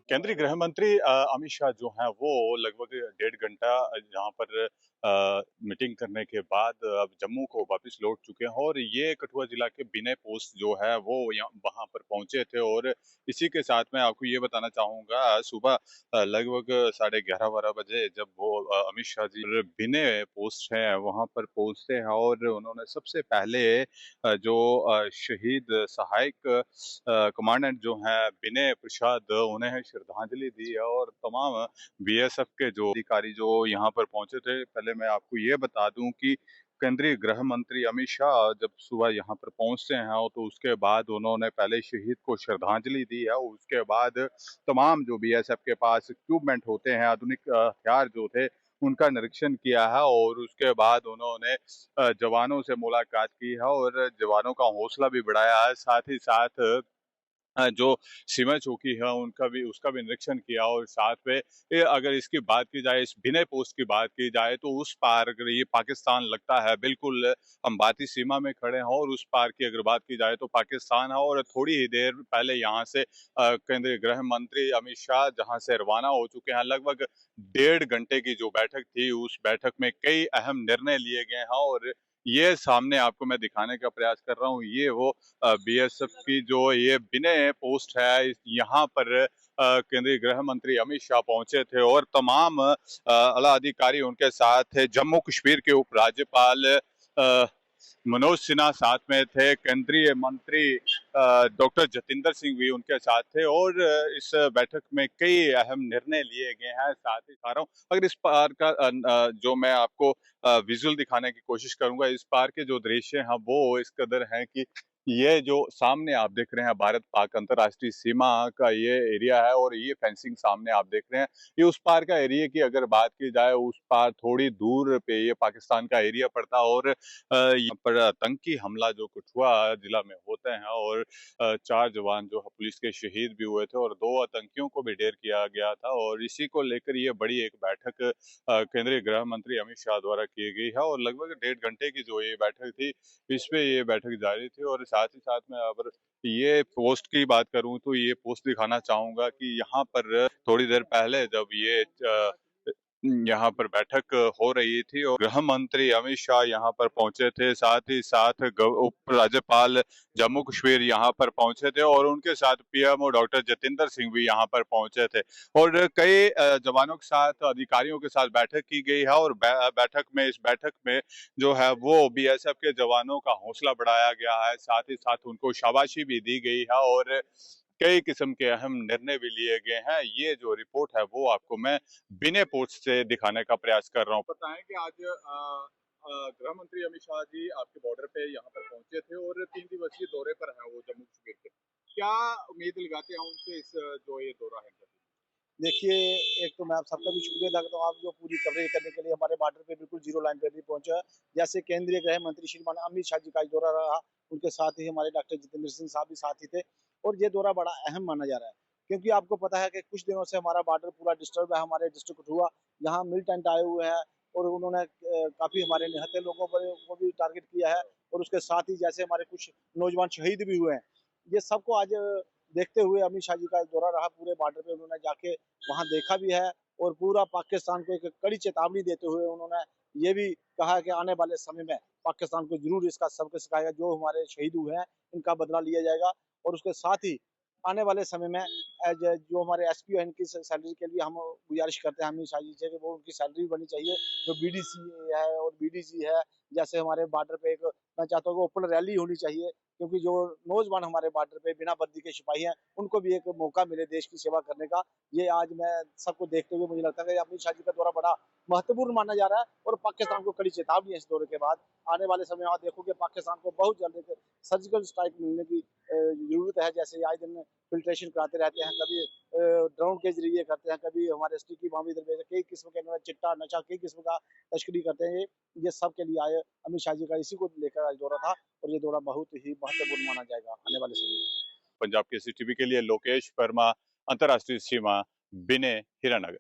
केंद्रीय गृह मंत्री अमित शाह जो हैं वो लगभग 1.5 घंटा यहाँ पर मीटिंग करने के बाद अब जम्मू को वापस लौट चुके हैं और ये कठुआ जिला के बिना पोस्ट जो है वो यहाँ वहां पर पहुंचे थे। और इसी के साथ मैं आपको ये बताना चाहूंगा, सुबह लगभग 11:30-12 बजे जब वो अमित शाह जी बिना पोस्ट है वहां पर पहुंचते हैं और उन्होंने सबसे पहले जो शहीद सहायक कमांडेंट जो है विनय प्रसाद उन्हें श्रद्धांजलि दी है। और तमाम बीएसएफ के जो अधिकारी जो यहाँ पर पहुंचे थे, पहले मैं आपको ये बता दूं कि केंद्रीय गृह मंत्री अमित शाह जब सुबह यहाँ पर पहुंचते हैं तो उसके बाद उन्होंने पहले शहीद को श्रद्धांजलि दी है। उसके बाद तमाम जो बीएसएफ के पास इक्विपमेंट होते हैं, आधुनिक हथियार जो थे, उनका निरीक्षण किया है। और उसके बाद उन्होंने जवानों से मुलाकात की है और जवानों का हौसला भी बढ़ाया है। साथ ही साथ जो सीमा चौकी है उनका भी उसका भी निरीक्षण किया। और साथ में अगर इसकी बात की जाए, इस विनय पोस्ट की बात की जाए, तो उस पार अगर ये पाकिस्तान लगता है, बिल्कुल हम भारतीय सीमा में खड़े हैं और उस पार की अगर बात की जाए तो पाकिस्तान है। और थोड़ी ही देर पहले यहाँ से केंद्रीय गृह मंत्री अमित शाह जहाँ से रवाना हो चुके हैं। लगभग 1.5 घंटे की जो बैठक थी, उस बैठक में कई अहम निर्णय लिए गए हैं और ये सामने आपको मैं दिखाने का प्रयास कर रहा हूँ। ये वो बीएसएफ की जो ये विनय पोस्ट है, यहाँ पर केंद्रीय गृह मंत्री अमित शाह पहुंचे थे और तमाम आला अधिकारी उनके साथ थे। जम्मू कश्मीर के उपराज्यपाल मनोज सिन्हा साथ में थे, केंद्रीय मंत्री डॉक्टर जतिंदर सिंह भी उनके साथ थे। और इस बैठक में कई अहम निर्णय लिए गए हैं। साथ ही साथ अगर इस पार का जो मैं आपको विजुअल दिखाने की कोशिश करूंगा, इस पार के जो दृश्य हैं वो इस कदर हैं कि ये जो सामने आप देख रहे हैं भारत पाक अंतर्राष्ट्रीय सीमा का ये एरिया है और ये फेंसिंग सामने आप देख रहे हैं, ये उस पार का एरिया की अगर बात की जाए, उस पार थोड़ी दूर पे ये पाकिस्तान का एरिया पड़ता है। और यहाँ पर आतंकी हमला जो कठुआ जिला में होते हैं और 4 जवान जो पुलिस के शहीद भी हुए थे और 2 आतंकियों को भी ढेर किया गया था। और इसी को लेकर ये बड़ी एक बैठक केंद्रीय गृह मंत्री अमित शाह द्वारा की गई है और लगभग 1.5 घंटे की जो ये बैठक थी, इस पे ये बैठक जारी थी। और साथ ही साथ मैं अगर ये पोस्ट की बात करूं तो ये पोस्ट दिखाना चाहूंगा कि यहाँ पर थोड़ी देर पहले जब ये यहाँ पर बैठक हो रही थी और गृह मंत्री अमित शाह यहाँ पर पहुंचे थे, साथ ही साथ उप राज्यपाल जम्मू कश्मीर यहाँ पर पहुंचे थे और उनके साथ पीएमओ डॉक्टर जतिंदर सिंह भी यहाँ पर पहुंचे थे। और कई जवानों के साथ, अधिकारियों के साथ बैठक की गई है और इस बैठक में जो है वो बीएसएफ के जवानों का हौसला बढ़ाया गया है। साथ ही साथ उनको शाबाशी भी दी गई है और कई किस्म के अहम निर्णय भी लिए गए हैं। ये जो रिपोर्ट है वो आपको मैं बिना पोस्ट से दिखाने का प्रयास कर रहा हूँ। बताएं कि आज गृह मंत्री अमित शाह जी आपके बॉर्डर पे यहाँ पर पहुंचे थे और 3 दिवसीय दौरे पर हैं वो जम्मू कश्मीर के। क्या उम्मीद लगाते हैं उनसे इस जो ये दौरा है? देखिए, एक तो मैं आप सबका भी शुक्रिया अदा करता हूँ, आप जो पूरी कवरेज करने के लिए हमारे बॉर्डर पे बिल्कुल ज़ीरो लाइन पे भी पहुँचा। जैसे केंद्रीय गृह मंत्री श्रीमान अमित शाह जी का दौरा रहा, उनके साथ ही हमारे डॉक्टर जितेंद्र सिंह साहब भी साथ ही थे और ये दौरा बड़ा अहम माना जा रहा है। क्योंकि आपको पता है कि कुछ दिनों से हमारा बॉर्डर पूरा डिस्टर्ब है, हमारे डिस्ट्रिक्ट कठुआ, जहाँ मिलिटेंट आए हुए हैं और उन्होंने काफ़ी हमारे निहत्थे लोगों पर को भी टारगेट किया है और उसके साथ ही जैसे हमारे कुछ नौजवान शहीद भी हुए हैं। ये सबको आज देखते हुए अमित शाह जी का दौरा रहा पूरे बॉर्डर पे, उन्होंने जाके वहाँ देखा भी है और पूरा पाकिस्तान को एक कड़ी चेतावनी देते हुए उन्होंने ये भी कहा कि आने वाले समय में पाकिस्तान को जरूर इसका सबक सिखाएगा, जो हमारे शहीद हुए हैं इनका बदला लिया जाएगा। और उसके साथ ही आने वाले समय में जो हमारे एसपी है इनकी सैलरी के लिए हम गुजारिश करते हैं अमित शाह जी से कि वो उनकी सैलरी बननी चाहिए। जो बीडीसी है और बीडीजी है, जैसे हमारे बॉर्डर पे एक मैं चाहता हूँ ओपन रैली होनी चाहिए, क्योंकि जो नौजवान हमारे बॉर्डर पे बिना वर्दी के सिपाही हैं उनको भी एक मौका मिले देश की सेवा करने का। ये आज मैं सबको देखते हुए मुझे लगता है कि अमित शाह जी का दौरा बड़ा महत्वपूर्ण माना जा रहा है और पाकिस्तान को कड़ी चेतावनी है इस दौरे के बाद। आने वाले समय में आप देखोगे पाकिस्तान को बहुत जल्द एक सर्जिकल स्ट्राइक मिलने की जरूरत है। जैसे आए दिन फिल्ट्रेशन कराते रहते हैं, कभी ड्रोन के जरिए करते हैं, कभी हमारे स्टिकी बम इधर भेजते, कई किस्म के चिट्टा नशा कई किस्म का तस्करी करते हैं। ये सब के लिए आए अमित शाह जी का इसी को लेकर आज दौरा था और ये दौरा बहुत ही महत्वपूर्ण माना जाएगा आने वाले समय में। पंजाब केसरी टीवी के लिए लोकेश वर्मा, अंतर्राष्ट्रीय सीमा, बिने, हीरानगर।